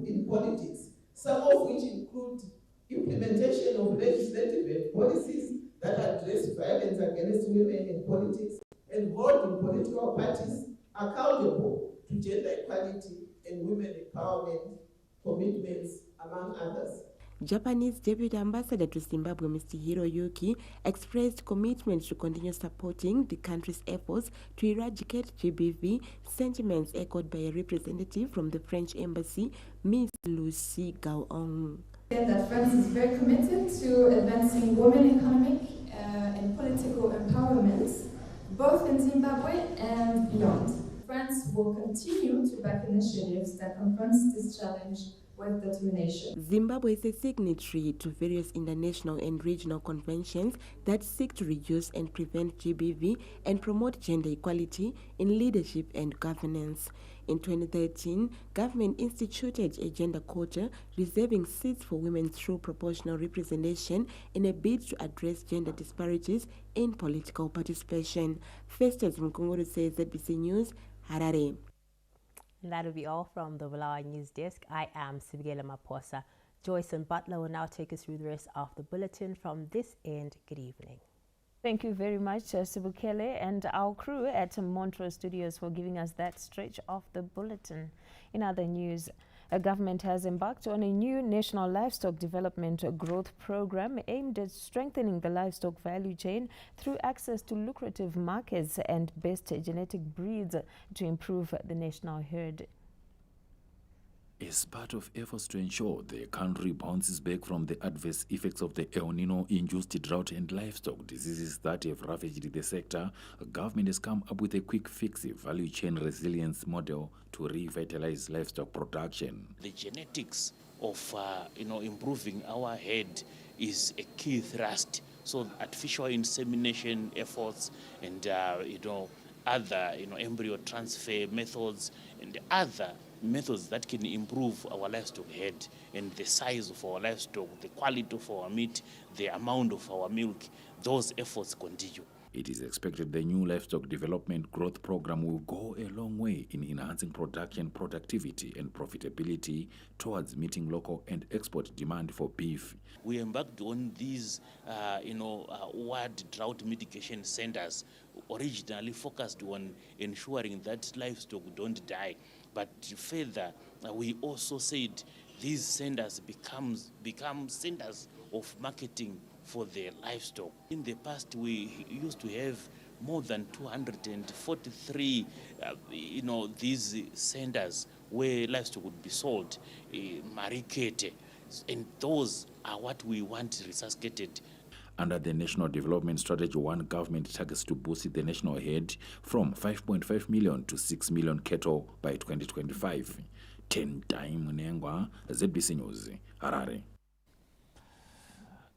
in politics, some of which include implementation of legislative and policies that address violence against women in politics and holding political parties accountable to gender equality and women empowerment commitments, among others. Japanese Deputy Ambassador to Zimbabwe, Mr. Hiroyuki, expressed commitment to continue supporting the country's efforts to eradicate GBV, sentiments echoed by a representative from the French Embassy, Ms. Lucy Gaon. That France is very committed to advancing women economic and political empowerment, both in Zimbabwe and beyond. France will continue to back initiatives that confront this challenge with determination. Zimbabwe is a signatory to various international and regional conventions that seek to reduce and prevent GBV and promote gender equality in leadership and governance. In 2013, government instituted a gender quota, reserving seats for women through proportional representation in a bid to address gender disparities in political participation. Festus Mkunguru says ZBC News, Harare. And that will be all from the Bulawayo News Desk. I am Sibigela Maposa. Joyce and Butler will now take us through the rest of the bulletin. From this end, good evening. Thank you very much, Sibukele, and our crew at Montrose Studios for giving us that stretch of the bulletin. In other news, a government has embarked on a new national livestock development growth program aimed at strengthening the livestock value chain through access to lucrative markets and best genetic breeds to improve the national herd. As part of efforts to ensure the country bounces back from the adverse effects of the El Nino-induced drought and livestock diseases that have ravaged the sector, government has come up with a quick-fix value chain resilience model to revitalize livestock production. The genetics of improving our herd is a key thrust. So artificial insemination efforts and other embryo transfer methods and other methods that can improve our livestock herd and the size of our livestock, the quality of our meat, the amount of our milk, those efforts continue. It is expected the new livestock development growth program will go a long way in enhancing production, productivity and profitability towards meeting local and export demand for beef. We embarked on these ward drought mitigation centers, originally focused on ensuring that livestock don't die. But further, we also said these centers become centers of marketing for the livestock. In the past, we used to have more than 243, these centers where livestock would be sold, mariketed, and those are what we want resuscitated. Under the National Development Strategy 1, government targets to boost the national herd from 5.5 million to 6 million cattle by 2025. 10 time Munengwa, ZBC News, Harare.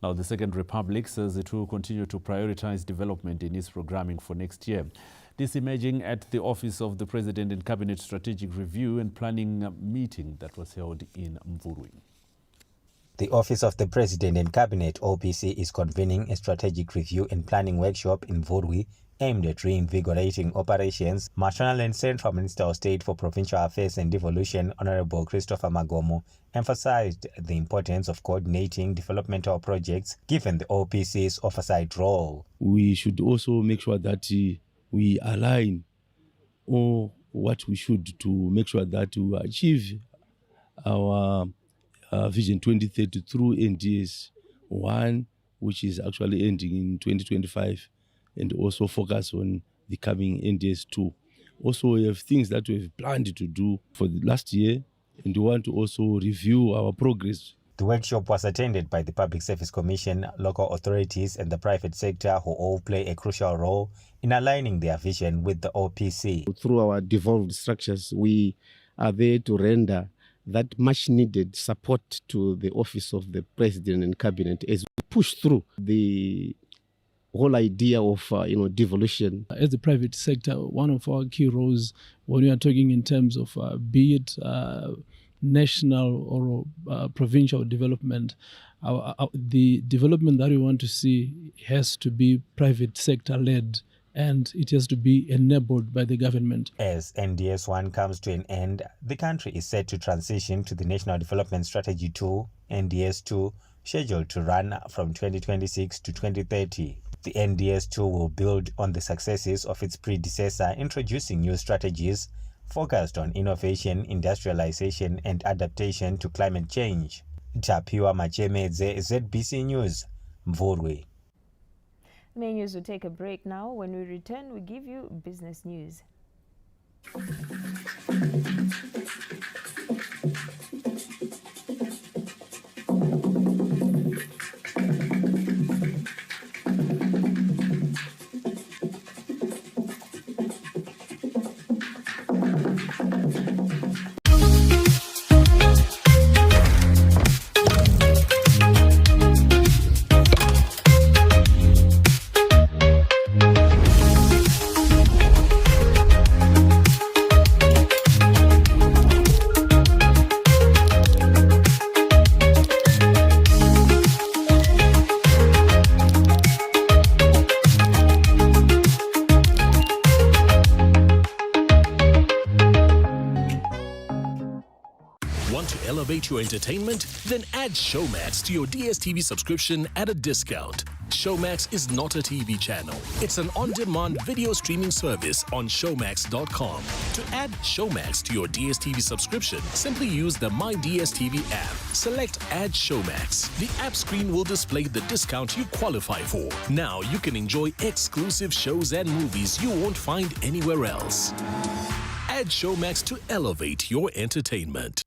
Now, the Second Republic says it will continue to prioritize development in its programming for next year. This emerging at the Office of the President and Cabinet Strategic Review and Planning meeting that was held in Mvurwi. The Office of the President and Cabinet, OPC, is convening a strategic review and planning workshop in Mvurwi aimed at reinvigorating operations. National and Central Minister of State for Provincial Affairs and Devolution, Honorable Christopher Magomo, emphasized the importance of coordinating developmental projects given the OPC's oversight role. We should also make sure that we align all what we should to make sure that we achieve our Vision 2030 through NDS 1, which is actually ending in 2025, and also focus on the coming NDS 2. Also, we have things that we have planned to do for the last year, and we want to also review our progress. The workshop was attended by the Public Service Commission, local authorities and the private sector, who all play a crucial role in aligning their vision with the OPC. Through our devolved structures, we are there to render that much needed support to the office of the President and Cabinet as we push through the whole idea of devolution. As the private sector, one of our key roles when we are talking in terms of be it national or provincial development, the development that we want to see has to be private sector led, and it has to be enabled by the government. As NDS 1 comes to an end, the country is set to transition to the National Development Strategy 2, NDS 2, scheduled to run from 2026 to 2030. The NDS 2 will build on the successes of its predecessor, introducing new strategies focused on innovation, industrialization, and adaptation to climate change. Tapiwa Machemedze, ZBC News, Mvurwe. Main news will take a break now. When we return, we give you business news. Your entertainment? Then add Showmax to your DSTV subscription at a discount. Showmax is not a TV channel. It's an on-demand video streaming service on showmax.com. To add Showmax to your DSTV subscription, simply use the My DSTV app. Select Add Showmax. The app screen will display the discount you qualify for. Now you can enjoy exclusive shows and movies you won't find anywhere else. Add Showmax to elevate your entertainment.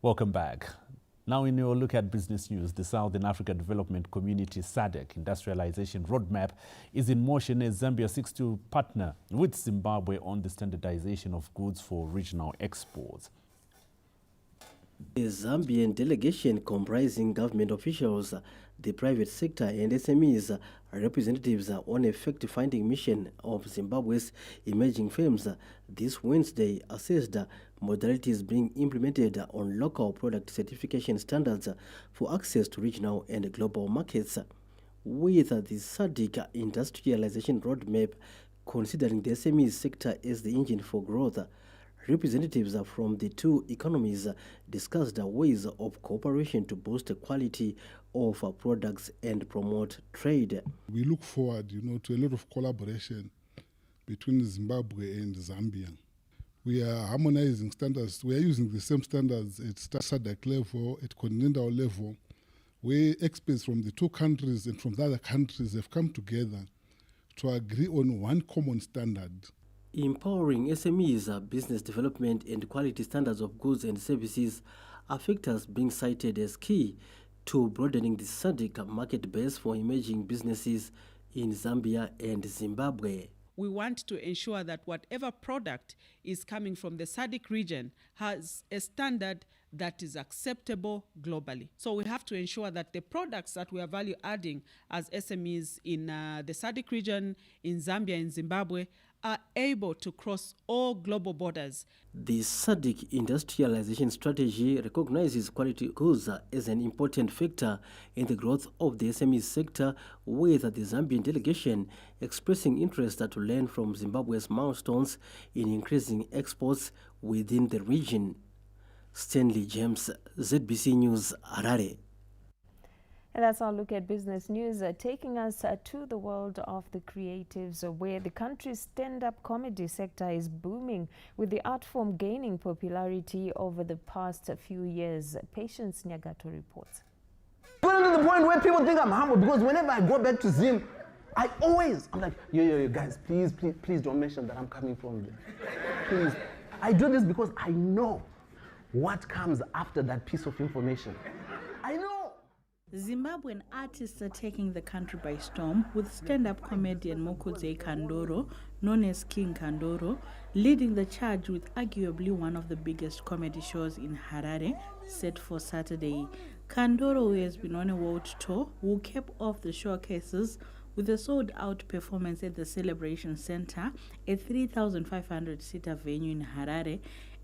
Welcome back. Now in your look at business news, the Southern Africa Development Community SADC industrialization roadmap is in motion as Zambia seeks to partner with Zimbabwe on the standardization of goods for regional exports. A Zambian delegation comprising government officials, the private sector and SMEs representatives on a fact-finding mission of Zimbabwe's emerging firms this Wednesday assessed modalities being implemented on local product certification standards for access to regional and global markets. With the SADC industrialization roadmap considering the SME sector as the engine for growth, representatives from the two economies discussed ways of cooperation to boost the quality of products and promote trade. We look forward, to a lot of collaboration between Zimbabwe and Zambia. We are harmonizing standards. We are using the same standards at SADC level, at continental level, where experts from the two countries and from the other countries have come together to agree on one common standard. Empowering SMEs, business development and quality standards of goods and services are factors being cited as key to broadening the SADC market base for emerging businesses in Zambia and Zimbabwe. We want to ensure that whatever product is coming from the SADC region has a standard that is acceptable globally. So we have to ensure that the products that we are value adding as SMEs in the SADC region, in Zambia, in Zimbabwe, are able to cross all global borders. The SADC industrialization strategy recognizes quality goods as an important factor in the growth of the SME sector, with the Zambian delegation expressing interest to learn from Zimbabwe's milestones in increasing exports within the region. Stanley James, ZBC News, Harare. And that's our look at business news, taking us to the world of the creatives, where the country's stand-up comedy sector is booming, with the art form gaining popularity over the past few years. Patience Nyagato reports. To the point where people think I'm humble, because whenever I go back to Zim, I'm like, yo, guys, please don't mention that I'm coming from there. Please. I do this because I know what comes after that piece of information. I know. Zimbabwean artists are taking the country by storm, with stand-up comedian Mokudze Kandoro, known as King Kandoro, leading the charge with arguably one of the biggest comedy shows in Harare, set for Saturday. Kandoro, who has been on a world tour, will cap off the showcases with a sold-out performance at the Celebration Center, a 3,500-seater venue in Harare,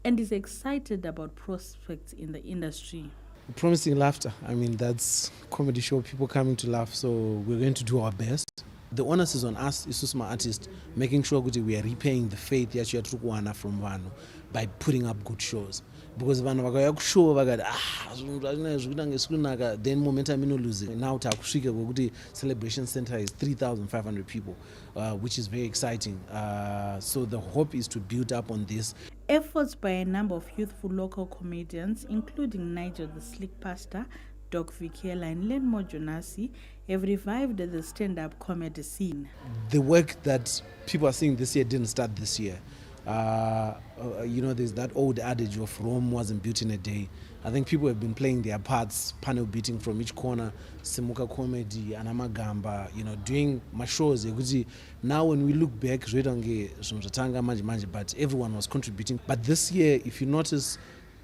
and is excited about prospects in the industry. Promising laughter. I mean, that's comedy show, people coming to laugh, so we're going to do our best. The onus is on us, Isusma artists, making sure we are repaying the faith that you are from Vano by putting up good shows. Because Vano vakaya show then momentum ino losing. Now the Celebration Center is 3,500 people, which is very exciting. So the hope is to build up on this. Efforts by a number of youthful local comedians, including Nigel the Slick Pastor, Doc Vikela and Lenmo Jonasi, have revived the stand-up comedy scene. The work that people are seeing this year didn't start this year. There's that old adage of Rome wasn't built in a day. I think people have been playing their parts, panel beating from each corner, Semuka Comedy, Anamagamba, doing my shows. Now when we look back, but everyone was contributing. But this year, if you notice,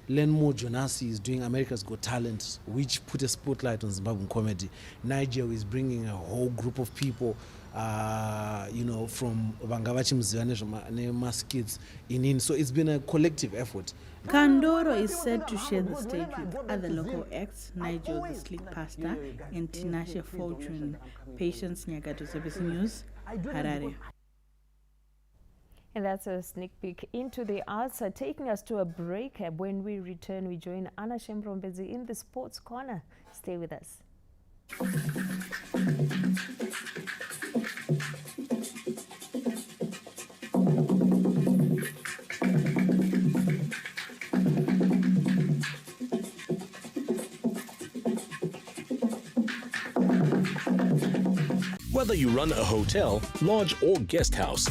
Lenmo Jonasi is doing America's Got Talent, which put a spotlight on Zimbabwean comedy. Nigel is bringing a whole group of people, from Vangavachi Umzingwane, Mas Kids in. So it's been a collective effort. Kandoro is said to share the stage with other local acts, Nigel the Slick Pastor and Tinashe Fortune. Patience Nyagato, ZBC News, Harare. And that's a sneak peek into the arts, taking us to a break. When we return, we join Anna Shembrombezi in the Sports Corner. Stay with us. Whether you run a hotel, lodge or guest house,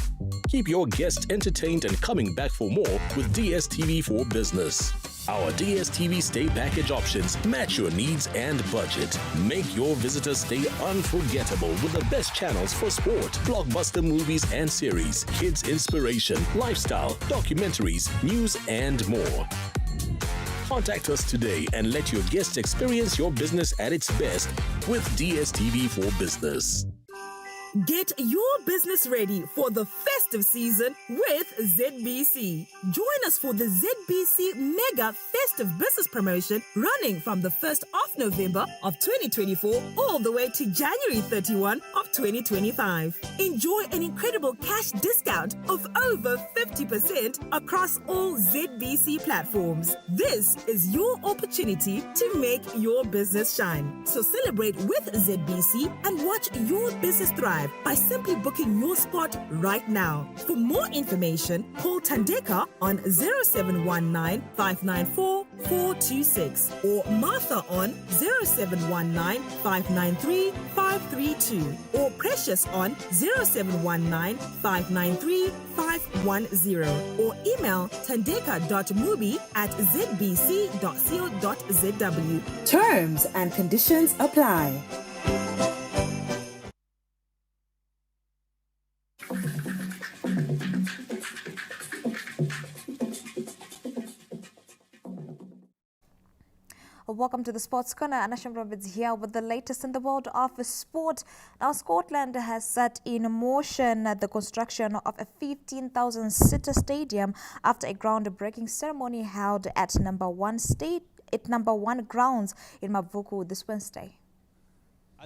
keep your guests entertained and coming back for more with DSTV for Business. Our DSTV stay package options match your needs and budget. Make your visitor stay unforgettable with the best channels for sport, blockbuster movies and series, kids inspiration, lifestyle, documentaries, news and more. Contact us today and let your guests experience your business at its best with DSTV for Business. Get your business ready for the festive season with ZBC. Join us for the ZBC Mega Festive Business Promotion running from the 1st of November of 2024 all the way to January 31 of 2025. Enjoy an incredible cash discount of over 50% across all ZBC platforms. This is your opportunity to make your business shine. So celebrate with ZBC and watch your business thrive by simply booking your spot right now. For more information, call Tandeka on 0719 594 426 or Martha on 0719 593 532 or Precious on 0719 593 510 or email tandeka.mubi@zbc.co.zw. Terms and conditions apply. Welcome to the Sports Corner. Anasham Roberts here with the latest in the world of sport. Now, Scotland has set in motion the construction of a 15,000-seater stadium after a groundbreaking ceremony held at number one grounds in Mabvuku this Wednesday.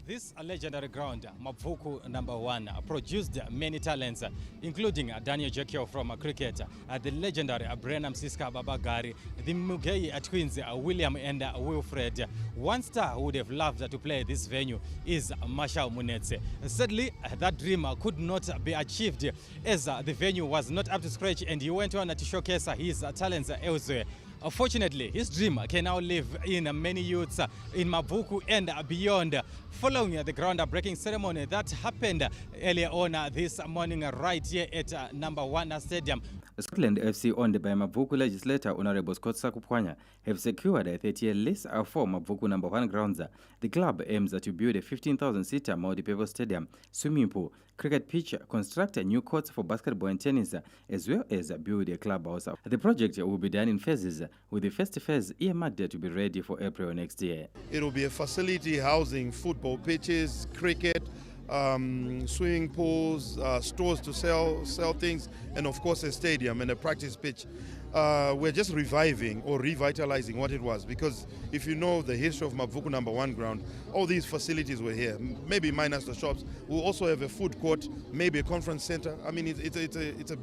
This legendary ground, Mabvuku number 1, produced many talents, including Daniel Jekyll from cricket, the legendary Brenham Siska Babagari, the Mugei twins, William and Wilfred. One star who would have loved to play this venue is Marshall Munetze. Sadly, that dream could not be achieved as the venue was not up to scratch, and he went on to showcase his talents elsewhere. Fortunately, his dream can now live in many youths in Mabvuku and beyond. Following the groundbreaking ceremony that happened earlier on this morning right here at number 1 stadium. Scotland FC, owned by Mabvuku legislator Honorable Scott Sakupwanya, have secured a 30-year lease for Mabvuku number 1 grounds. The club aims to build a 15,000-seater multi-purpose stadium, swimming pool, cricket pitch, construct new courts for basketball and tennis, as well as build a clubhouse. The project will be done in phases, with the first phase earmarked to be ready for April next year. It will be a facility housing football pitches, cricket, swimming pools, stores to sell things, and of course a stadium and a practice pitch. We're just reviving or revitalizing what it was, because if you know the history of Mabvuku number 1 ground, all these facilities were here, maybe minus the shops. We'll also have a food court, maybe a conference center. I mean, it's a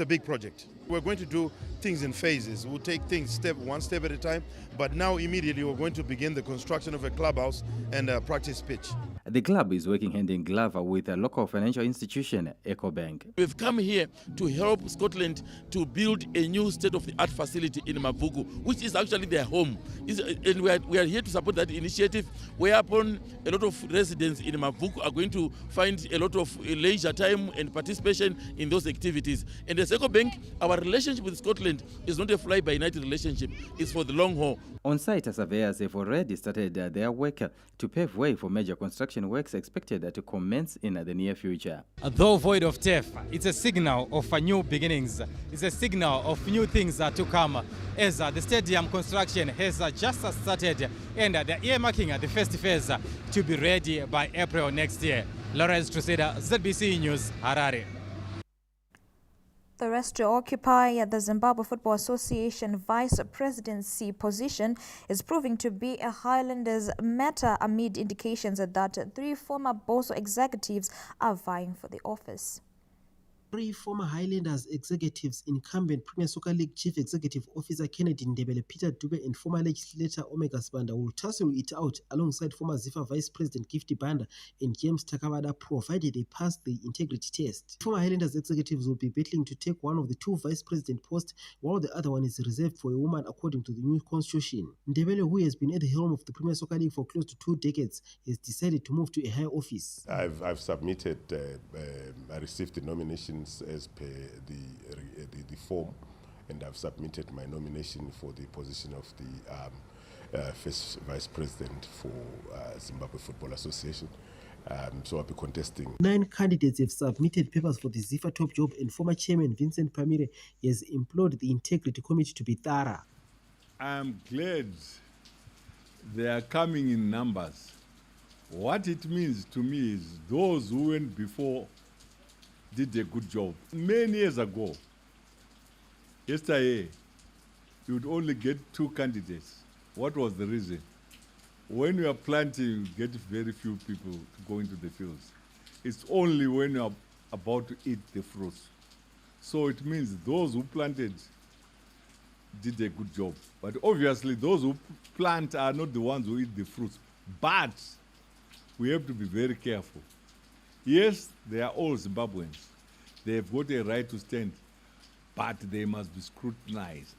big project. We're going to do things in phases. We'll take things one step at a time, but now immediately we're going to begin the construction of a clubhouse and a practice pitch. The club is working hand in glove with a local financial institution, EcoBank. We've come here to help Scotland to build a new state-of-the-art facility in Mabvuku, which is actually their home. And we are here to support that initiative, whereupon a lot of residents in Mabvuku are going to find a lot of leisure time and participation in those activities. And as EcoBank, our relationship with Scotland is not a fly-by-night relationship, it's for the long haul. On site, surveyors have already started their work to pave way for major construction works expected to commence in the near future. Though void of turf, it's a signal of new beginnings. It's a signal of new things to come, as the stadium construction has just started, and they're earmarking the first phase to be ready by April next year. Lawrence Truseda, ZBC News, Harare. The rest to occupy the Zimbabwe Football Association vice presidency position is proving to be a Highlanders matter amid indications that 3 former Boso executives are vying for the office. 3 former Highlanders executives, incumbent Premier Soccer League Chief Executive Officer Kennedy Ndebele, Peter Dube and former legislator Omega Sibanda will tussle it out alongside former ZIFA Vice President Gifty Banda and James Takabada, provided they pass the integrity test. Former Highlanders executives will be battling to take one of the 2 vice president posts, while the other one is reserved for a woman according to the new constitution. Ndebele, who has been at the helm of the Premier Soccer League for close to 2 decades, has decided to move to a higher office. I've submitted, I received the nomination as per the form, and I've submitted my nomination for the position of the first vice president for Zimbabwe Football Association. So I'll be contesting. 9 candidates have submitted papers for the ZIFA top job, and former chairman Vincent Pamire has implored the integrity committee to be thorough. I'm glad they are coming in numbers. What it means to me is those who went before did a good job. Many years ago, yesterday, you would only get 2 candidates. What was the reason? When you are planting, you get very few people to go into the fields. It's only when you are about to eat the fruits. So it means those who planted did a good job. But obviously, those who plant are not the ones who eat the fruits. But we have to be very careful. Yes, they are all Zimbabweans. They have got a right to stand, but they must be scrutinized.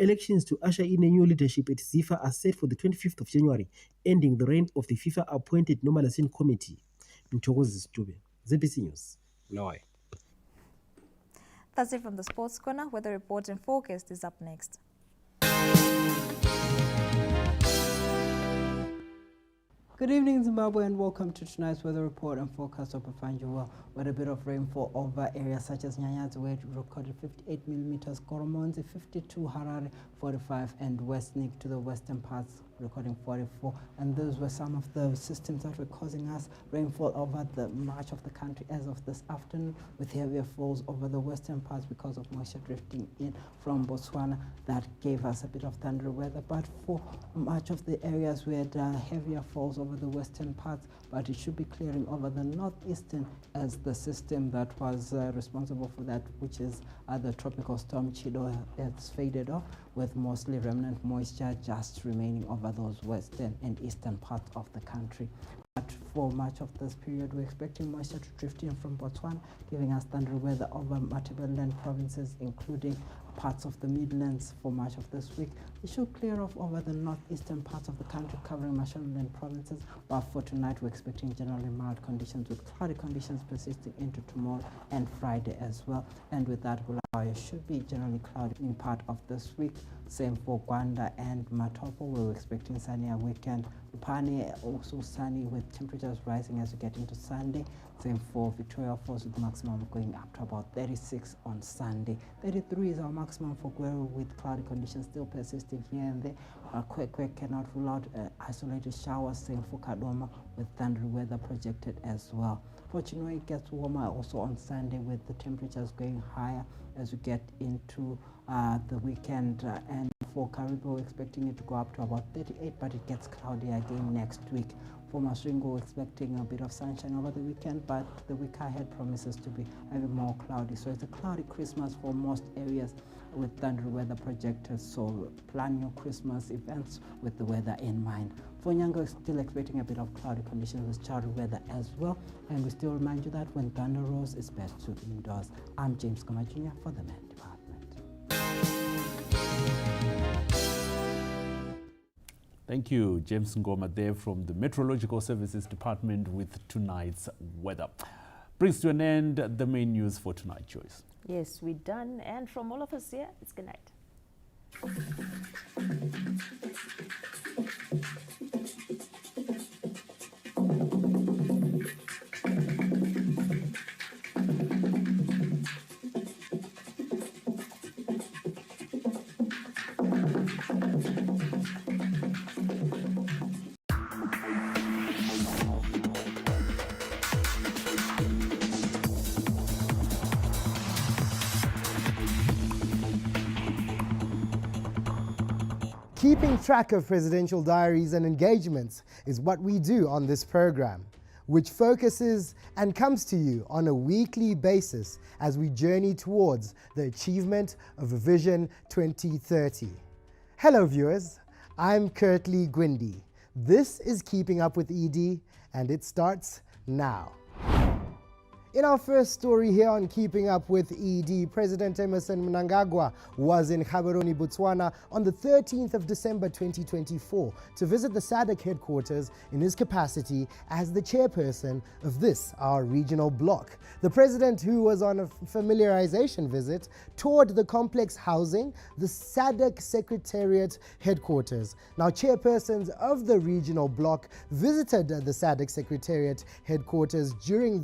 Elections to usher in a new leadership at ZIFA are set for the 25th of January, ending the reign of the FIFA-appointed normalization committee. Mchokozi Stube, ZBC News, Malawi. That's it from the Sports Corner, where the report and forecast is up next. Good evening, Zimbabwe, and welcome to tonight's weather report and forecast. Hope you find you well, with a bit of rainfall over areas such as Nyanyazi, where it recorded 58 millimeters, Koromonzi 52, Harare 45, and Westnik to the western parts recording 44. And those were some of the systems that were causing us rainfall over the much of the country as of this afternoon, with heavier falls over the western parts because of moisture drifting in from Botswana. That gave us a bit of thunder weather, but for much of the areas we had heavier falls over the western parts, but it should be clearing over the northeastern as the system that was responsible for that, which is the tropical storm Chivero, has faded off, with mostly remnant moisture just remaining over those western and eastern parts of the country. But for much of this period, we're expecting moisture to drift in from Botswana, giving us thunder weather over Matabeleland provinces, including parts of the Midlands for much of this week. It should clear off over the northeastern parts of the country, covering Mashonaland provinces. But for tonight, we're expecting generally mild conditions, with cloudy conditions persisting into tomorrow and Friday as well. And with that, Bulawayo should be generally cloudy in part of this week. Same for Gwanda and Matopo, where we're expecting sunnier weekend. Upane also sunny, with temperatures rising as we get into Sunday. Same for Victoria Falls, with maximum going up to about 36 on Sunday. 33 is our maximum for Gweru, with cloudy conditions still persisting here and there. Kwekwe cannot rule out isolated showers. Same for Kadoma, with thundery weather projected as well. For Chinwe, it gets warmer also on Sunday, with the temperatures going higher as we get into the weekend. And for Karibo, we're expecting it to go up to about 38, but it gets cloudy again next week. For Masringo, we're expecting a bit of sunshine over the weekend, but the week ahead promises to be a bit more cloudy. So it's a cloudy Christmas for most areas, with thundery weather projected. So plan your Christmas events with the weather in mind. For Nyanga, we're still expecting a bit of cloudy conditions with cloudy weather as well. And we still remind you that when thunder rolls, it's best to be indoors. I'm James Kama Jr. for the Men Department. Thank you, James Ngoma there from the Meteorological Services Department with tonight's weather. Brings to an end the main news for tonight, Joyce. Yes, we're done. And from all of us here, it's good night. Keeping track of presidential diaries and engagements is what we do on this program, which focuses and comes to you on a weekly basis as we journey towards the achievement of Vision 2030. Hello viewers, I'm Kurtley Gwindi. This is Keeping Up with ED, and it starts now. In our first story here on Keeping Up with ED, President Emmerson Mnangagwa was in Gaborone, Botswana on the 13th of December 2024 to visit the SADC headquarters in his capacity as the chairperson of this, our regional bloc. The president, who was on a familiarization visit, toured the complex housing the SADC Secretariat headquarters. Now, chairpersons of the regional bloc visited the SADC Secretariat headquarters during